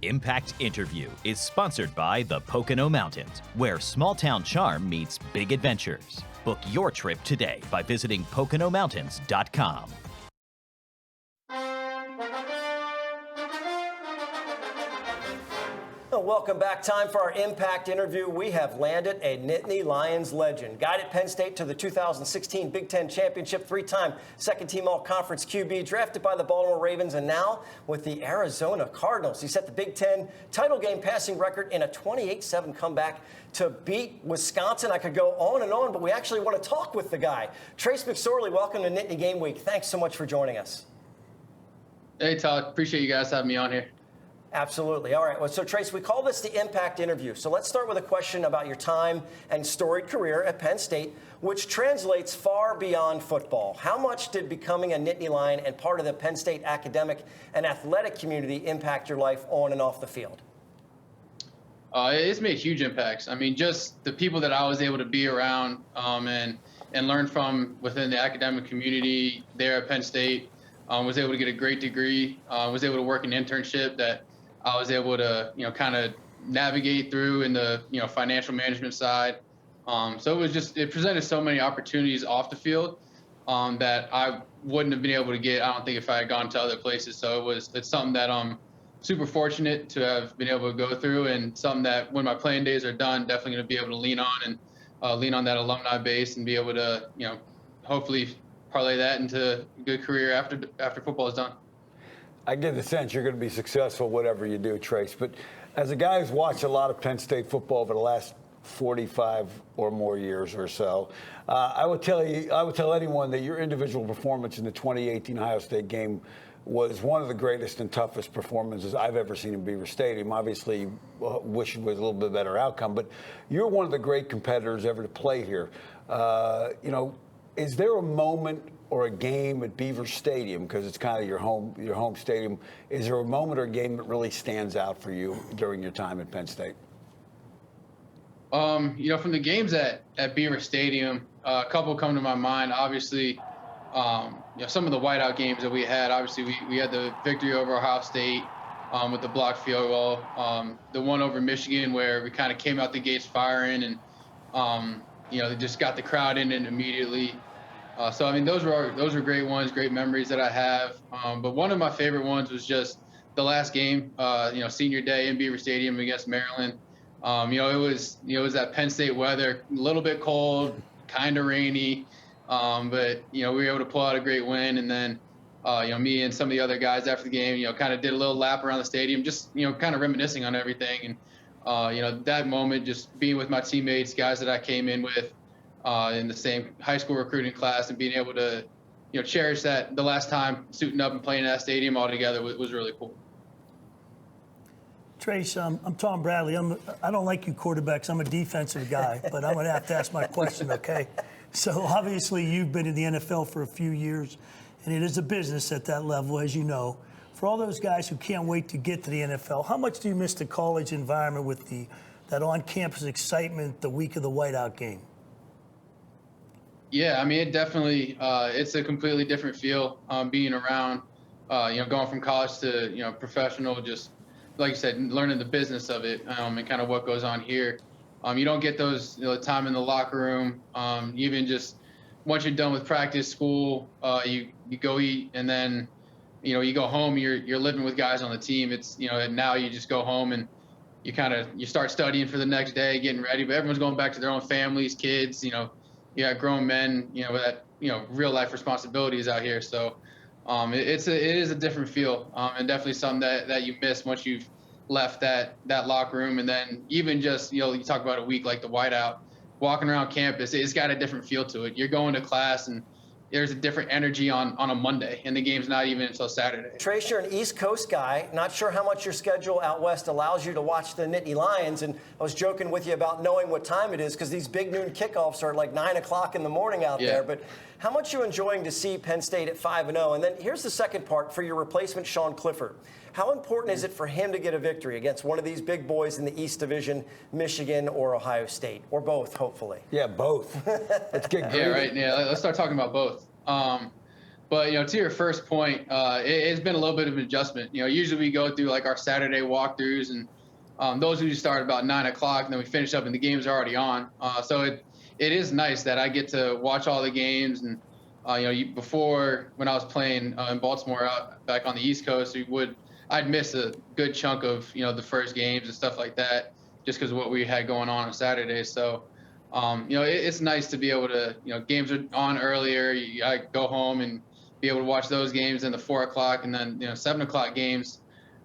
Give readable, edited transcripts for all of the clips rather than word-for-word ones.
Impact Interview is sponsored by the Pocono Mountains, where small-town charm meets big adventures. Book your trip today by visiting PoconoMountains.com. Welcome back. Time for our Impact Interview. We have landed a Nittany Lions legend. Guided Penn State to the 2016 Big Ten Championship, three-time second-team All-Conference QB, drafted by the Baltimore Ravens, and now with the Arizona Cardinals. He set the Big Ten title game passing record in a 28-7 comeback to beat Wisconsin. I could go on and on, but we actually want to talk with the guy. Trace McSorley, welcome to Nittany Game Week. Thanks so much for joining us. Hey, Todd. Appreciate you guys having me on here. Absolutely. All right. Well, so, Trace, we call this the Impact Interview. So let's start with a question about your time and storied career at Penn State, which translates far beyond football. How much did becoming a Nittany Lion and part of the Penn State academic and athletic community impact your life on and off the field? It's made huge impacts. I mean, just the people that I was able to be around and learn from within the academic community there at Penn State. Was able to get a great degree. Was able to work an internship that I was able to, kind of navigate through in the, financial management side. So it presented so many opportunities off the field that I wouldn't have been able to get, I don't think, if I had gone to other places. So it's something that I'm super fortunate to have been able to go through, and something that when my playing days are done, definitely going to be able to lean on and lean on that alumni base and be able to, hopefully parlay that into a good career after football is done. I get the sense you're going to be successful whatever you do, Trace. But as a guy who's watched a lot of Penn State football over the last 45 or more years or so, I would tell anyone that your individual performance in the 2018 Ohio State game was one of the greatest and toughest performances I've ever seen in Beaver Stadium. Obviously, wish it was a little bit better outcome, but you're one of the great competitors ever to play here. Is there a moment or a game at Beaver Stadium, because it's kind of your home stadium, is there a moment or a game that really stands out for you during your time at Penn State? From the games at Beaver Stadium, a couple come to my mind. Obviously, some of the whiteout games that we had. Obviously, we had the victory over Ohio State with the blocked field goal. The one over Michigan where we kind of came out the gates firing and they just got the crowd in it immediately. So, I mean, those were great ones, great memories that I have. But one of my favorite ones was just the last game, senior day in Beaver Stadium against Maryland. It was that Penn State weather, a little bit cold, kind of rainy, but we were able to pull out a great win. And then, me and some of the other guys after the game, kind of did a little lap around the stadium, just kind of reminiscing on everything. And that moment, just being with my teammates, guys that I came in with in the same high school recruiting class, and being able to, cherish that the last time suiting up and playing in that stadium all together was really cool. Trace, I'm Tom Bradley. I don't like you quarterbacks. I'm a defensive guy, but I'm going to have to ask my question, okay? So obviously you've been in the NFL for a few years, and it is a business at that level, as you know. For all those guys who can't wait to get to the NFL, how much do you miss the college environment with that on-campus excitement the week of the whiteout game? Yeah, I mean, it definitely, it's a completely different feel being around, going from college to, professional, just like you said, learning the business of it and kind of what goes on here. You don't get those, time in the locker room, even just once you're done with practice, school, you go eat, and then, you go home, you're living with guys on the team. It's, and now you just go home and you start studying for the next day, getting ready, but everyone's going back to their own families, kids, you got grown men, that, real life responsibilities out here. So it is a different feel and definitely something that you miss once you've left that locker room. And then even just, you talk about a week like the whiteout, walking around campus, it's got a different feel to it. You're going to class and there's a different energy on a Monday, and the game's not even until Saturday. Trace, you're an East Coast guy. Not sure how much your schedule out west allows you to watch the Nittany Lions, and I was joking with you about knowing what time it is because these big noon kickoffs are like 9 o'clock in the morning out there. But how much are you enjoying to see Penn State at 5-0? And then here's the second part for your replacement, Sean Clifford. How important is it for him to get a victory against one of these big boys in the East Division, Michigan or Ohio State, or both, hopefully? Yeah, both. Let's get greedy. Yeah, right. Yeah, let's start talking about both. But, to your first point, it's been a little bit of an adjustment. Usually we go through like our Saturday walkthroughs, and those usually start about 9 o'clock, and then we finish up and the games are already on. So it is nice that I get to watch all the games. And, before when I was playing in Baltimore out back on the East Coast, I'd miss a good chunk of, the first games and stuff like that just because of what we had going on Saturdays. So, it's nice to be able to, games are on earlier. I go home and be able to watch those games in the 4 o'clock, and then, 7 o'clock games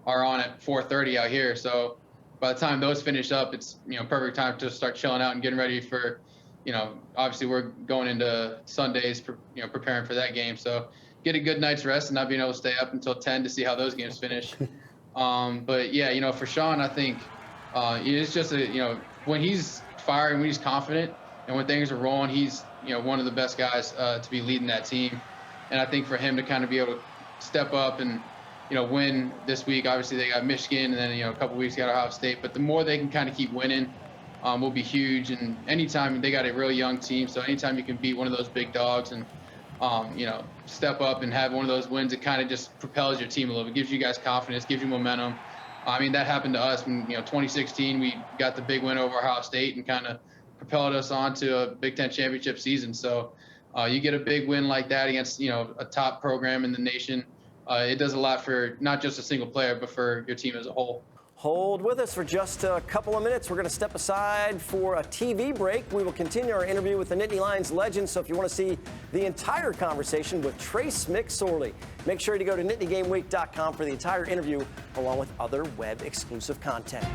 are on at 4:30 out here. So by the time those finish up, it's, perfect time to start chilling out and getting ready for, obviously we're going into Sundays, preparing for that game. So get a good night's rest and not being able to stay up until 10 to see how those games finish. But yeah, for Sean, I think it's just when he's firing, when he's confident, and when things are rolling, he's one of the best guys to be leading that team. And I think for him to kind of be able to step up and win this week, obviously they got Michigan, and then a couple weeks they got Ohio State. But the more they can kind of keep winning, will be huge. And anytime they got a really young team, so anytime you can beat one of those big dogs and step up and have one of those wins, it kind of just propels your team a little bit, gives you guys confidence, gives you momentum. I mean, that happened to us when 2016 we got the big win over Ohio State and kind of propelled us onto a Big Ten championship season. So you get a big win like that against a top program in the nation. It does a lot for not just a single player, but for your team as a whole. Hold with us for just a couple of minutes. We're going to step aside for a TV break. We will continue our interview with the Nittany Lions legend. So if you want to see the entire conversation with Trace McSorley, make sure to go to NittanyGameWeek.com for the entire interview, along with other web exclusive content.